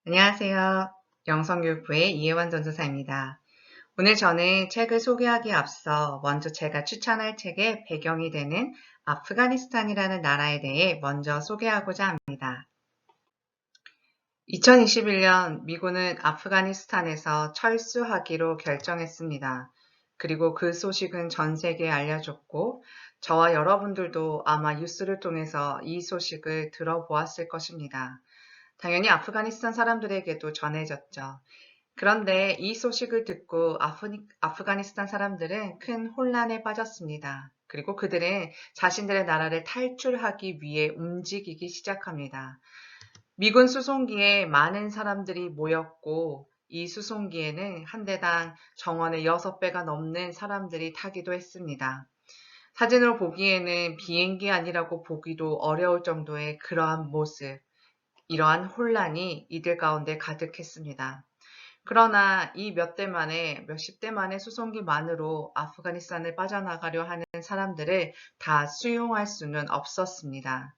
안녕하세요. 영성교육부의 이혜원 전도사입니다. 오늘 저는 책을 소개하기에 앞서 먼저 제가 추천할 책의 배경이 되는 아프가니스탄이라는 나라에 대해 먼저 소개하고자 합니다. 2021년 미군은 아프가니스탄에서 철수하기로 결정했습니다. 그리고 그 소식은 전 세계에 알려졌고, 저와 여러분들도 아마 뉴스를 통해서 이 소식을 들어보았을 것입니다. 당연히 아프가니스탄 사람들에게도 전해졌죠. 그런데 이 소식을 듣고 아프가니스탄 사람들은 큰 혼란에 빠졌습니다. 그리고 그들은 자신들의 나라를 탈출하기 위해 움직이기 시작합니다. 미군 수송기에 많은 사람들이 모였고, 이 수송기에는 한 대당 정원의 6배가 넘는 사람들이 타기도 했습니다. 사진으로 보기에는 비행기 아니라고 보기도 어려울 정도의 그러한 모습, 이러한 혼란이 이들 가운데 가득했습니다. 그러나 이 몇십 대 만의 수송기만으로 아프가니스탄을 빠져나가려 하는 사람들을 다 수용할 수는 없었습니다.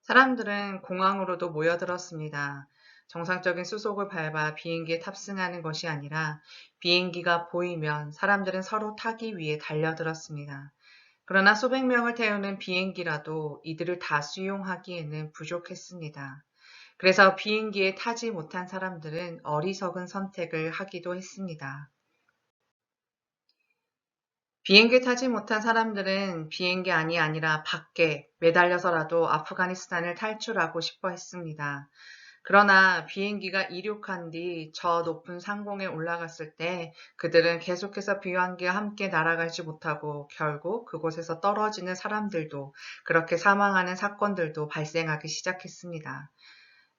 사람들은 공항으로도 모여들었습니다. 정상적인 수속을 밟아 비행기에 탑승하는 것이 아니라 비행기가 보이면 사람들은 서로 타기 위해 달려들었습니다. 그러나 수백 명을 태우는 비행기라도 이들을 다 수용하기에는 부족했습니다. 그래서 비행기에 타지 못한 사람들은 어리석은 선택을 하기도 했습니다. 비행기에 타지 못한 사람들은 비행기 안이 아니라 밖에 매달려서라도 아프가니스탄을 탈출하고 싶어 했습니다. 그러나 비행기가 이륙한 뒤 저 높은 상공에 올라갔을 때 그들은 계속해서 비행기와 함께 날아가지 못하고 결국 그곳에서 떨어지는 사람들도 그렇게 사망하는 사건들도 발생하기 시작했습니다.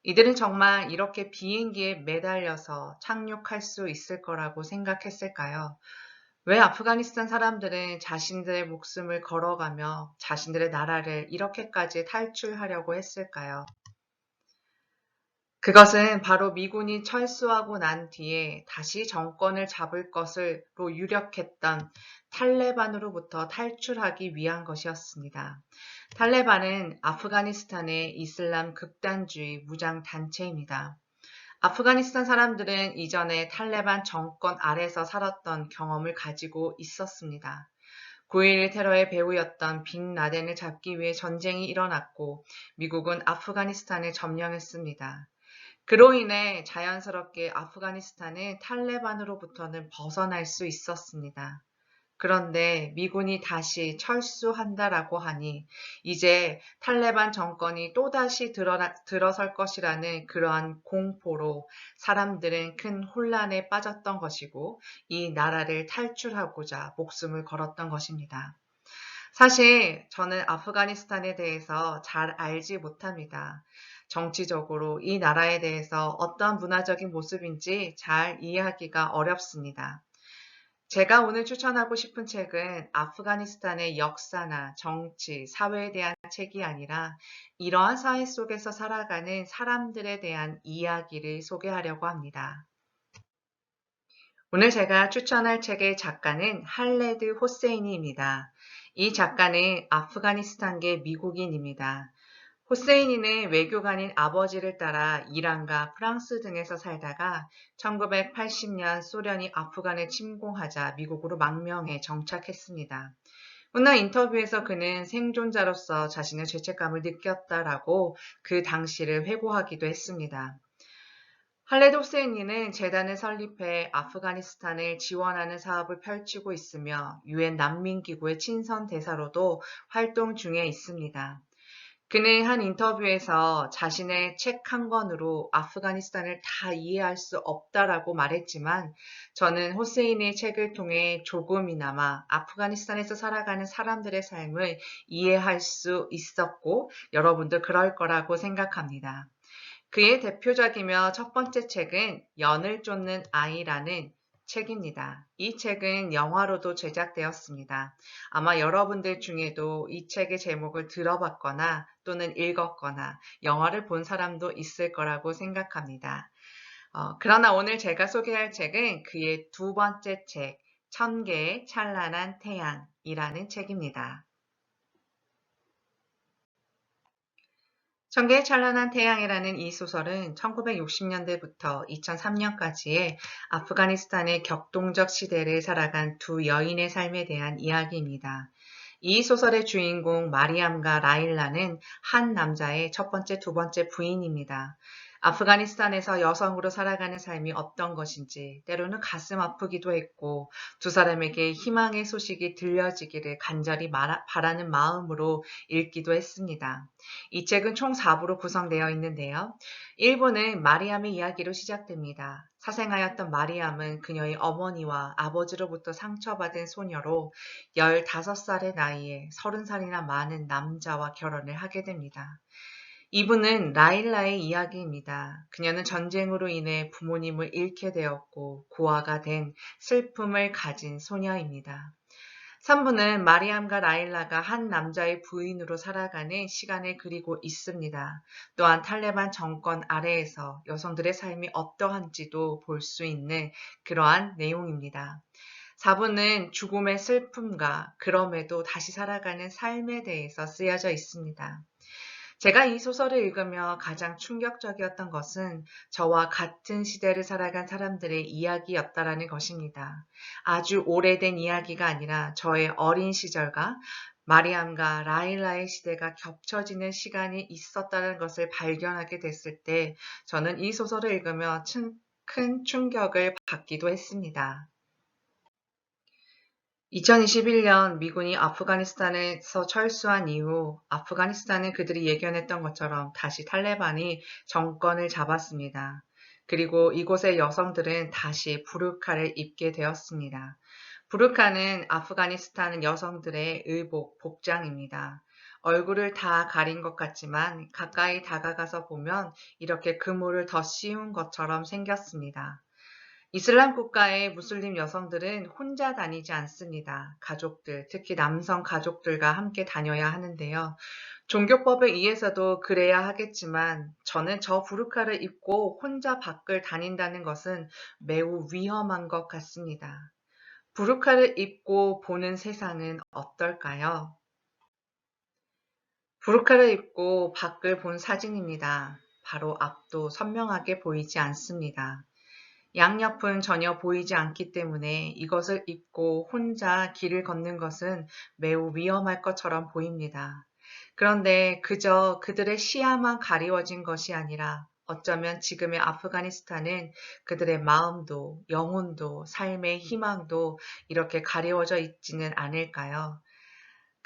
이들은 정말 이렇게 비행기에 매달려서 착륙할 수 있을 거라고 생각했을까요? 왜 아프가니스탄 사람들은 자신들의 목숨을 걸어가며 자신들의 나라를 이렇게까지 탈출하려고 했을까요? 그것은 바로 미군이 철수하고 난 뒤에 다시 정권을 잡을 것으로 유력했던 탈레반으로부터 탈출하기 위한 것이었습니다. 탈레반은 아프가니스탄의 이슬람 극단주의 무장 단체입니다. 아프가니스탄 사람들은 이전에 탈레반 정권 아래서 살았던 경험을 가지고 있었습니다. 9.11 테러의 배후였던 빈 라덴을 잡기 위해 전쟁이 일어났고 미국은 아프가니스탄을 점령했습니다. 그로 인해 자연스럽게 아프가니스탄은 탈레반으로부터는 벗어날 수 있었습니다. 그런데 미군이 다시 철수한다라고 하니 이제 탈레반 정권이 또다시 들어설 것이라는 그러한 공포로 사람들은 큰 혼란에 빠졌던 것이고 이 나라를 탈출하고자 목숨을 걸었던 것입니다. 사실 저는 아프가니스탄에 대해서 잘 알지 못합니다. 정치적으로 이 나라에 대해서 어떤 문화적인 모습인지 잘 이해하기가 어렵습니다. 제가 오늘 추천하고 싶은 책은 아프가니스탄의 역사나 정치, 사회에 대한 책이 아니라 이러한 사회 속에서 살아가는 사람들에 대한 이야기를 소개하려고 합니다. 오늘 제가 추천할 책의 작가는 할레드 호세이니입니다. 이 작가는 아프가니스탄계 미국인입니다. 호세이니는 외교관인 아버지를 따라 이란과 프랑스 등에서 살다가 1980년 소련이 아프간을 침공하자 미국으로 망명해 정착했습니다. 훗날 인터뷰에서 그는 생존자로서 자신의 죄책감을 느꼈다라고 그 당시를 회고하기도 했습니다. 할레드 호세이니는 재단을 설립해 아프가니스탄을 지원하는 사업을 펼치고 있으며 유엔 난민기구의 친선 대사로도 활동 중에 있습니다. 그는 한 인터뷰에서 자신의 책 한 권으로 아프가니스탄을 다 이해할 수 없다라고 말했지만 저는 호세인의 책을 통해 조금이나마 아프가니스탄에서 살아가는 사람들의 삶을 이해할 수 있었고 여러분도 그럴 거라고 생각합니다. 그의 대표작이며 첫 번째 책은 연을 쫓는 아이라는 책입니다. 이 책은 영화로도 제작되었습니다. 아마 여러분들 중에도 이 책의 제목을 들어봤거나 또는 읽었거나 영화를 본 사람도 있을 거라고 생각합니다. 그러나 오늘 제가 소개할 책은 그의 두 번째 책, 1000개의 찬란한 태양이라는 책입니다. 천개의 찬란한 태양이라는 이 소설은 1960년대부터 2003년까지의 아프가니스탄의 격동적 시대를 살아간 두 여인의 삶에 대한 이야기입니다. 이 소설의 주인공 마리암과 라일라는 한 남자의 첫 번째, 두 번째 부인입니다. 아프가니스탄에서 여성으로 살아가는 삶이 어떤 것인지 때로는 가슴 아프기도 했고 두 사람에게 희망의 소식이 들려지기를 간절히 바라는 마음으로 읽기도 했습니다. 이 책은 총 4부로 구성되어 있는데요. 1부는 마리암의 이야기로 시작됩니다. 사생하였던 마리암은 그녀의 어머니와 아버지로부터 상처받은 소녀로 15살의 나이에 30살이나 많은 남자와 결혼을 하게 됩니다. 이분은 라일라의 이야기입니다. 그녀는 전쟁으로 인해 부모님을 잃게 되었고 고아가 된 슬픔을 가진 소녀입니다. 3부는 마리암과 라일라가 한 남자의 부인으로 살아가는 시간을 그리고 있습니다. 또한 탈레반 정권 아래에서 여성들의 삶이 어떠한지도 볼 수 있는 그러한 내용입니다. 4부는 죽음의 슬픔과 그럼에도 다시 살아가는 삶에 대해서 쓰여져 있습니다. 제가 이 소설을 읽으며 가장 충격적이었던 것은 저와 같은 시대를 살아간 사람들의 이야기였다라는 것입니다. 아주 오래된 이야기가 아니라 저의 어린 시절과 마리암과 라일라의 시대가 겹쳐지는 시간이 있었다는 것을 발견하게 됐을 때 저는 이 소설을 읽으며 큰 충격을 받기도 했습니다. 2021년 미군이 아프가니스탄에서 철수한 이후 아프가니스탄은 그들이 예견했던 것처럼 다시 탈레반이 정권을 잡았습니다. 그리고 이곳의 여성들은 다시 부르카를 입게 되었습니다. 부르카는 아프가니스탄 여성들의 의복, 복장입니다. 얼굴을 다 가린 것 같지만 가까이 다가가서 보면 이렇게 그물을 더 씌운 것처럼 생겼습니다. 이슬람 국가의 무슬림 여성들은 혼자 다니지 않습니다. 가족들, 특히 남성 가족들과 함께 다녀야 하는데요. 종교법에 의해서도 그래야 하겠지만 저는 저 부르카를 입고 혼자 밖을 다닌다는 것은 매우 위험한 것 같습니다. 부르카를 입고 보는 세상은 어떨까요? 부르카를 입고 밖을 본 사진입니다. 바로 앞도 선명하게 보이지 않습니다. 양옆은 전혀 보이지 않기 때문에 이것을 입고 혼자 길을 걷는 것은 매우 위험할 것처럼 보입니다. 그런데 그저 그들의 시야만 가리워진 것이 아니라 어쩌면 지금의 아프가니스탄은 그들의 마음도 영혼도 삶의 희망도 이렇게 가리워져 있지는 않을까요?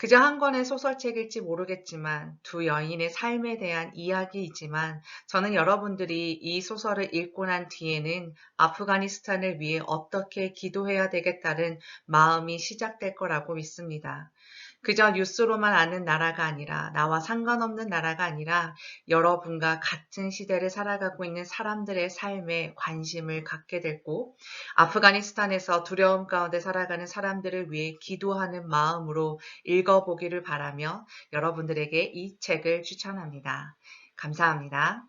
그저 한 권의 소설책일지 모르겠지만 두 여인의 삶에 대한 이야기이지만 저는 여러분들이 이 소설을 읽고 난 뒤에는 아프가니스탄을 위해 어떻게 기도해야 되겠다는 마음이 시작될 거라고 믿습니다. 그저 뉴스로만 아는 나라가 아니라 나와 상관없는 나라가 아니라 여러분과 같은 시대를 살아가고 있는 사람들의 삶에 관심을 갖게 되고 아프가니스탄에서 두려움 가운데 살아가는 사람들을 위해 기도하는 마음으로 읽어보기를 바라며 여러분들에게 이 책을 추천합니다. 감사합니다.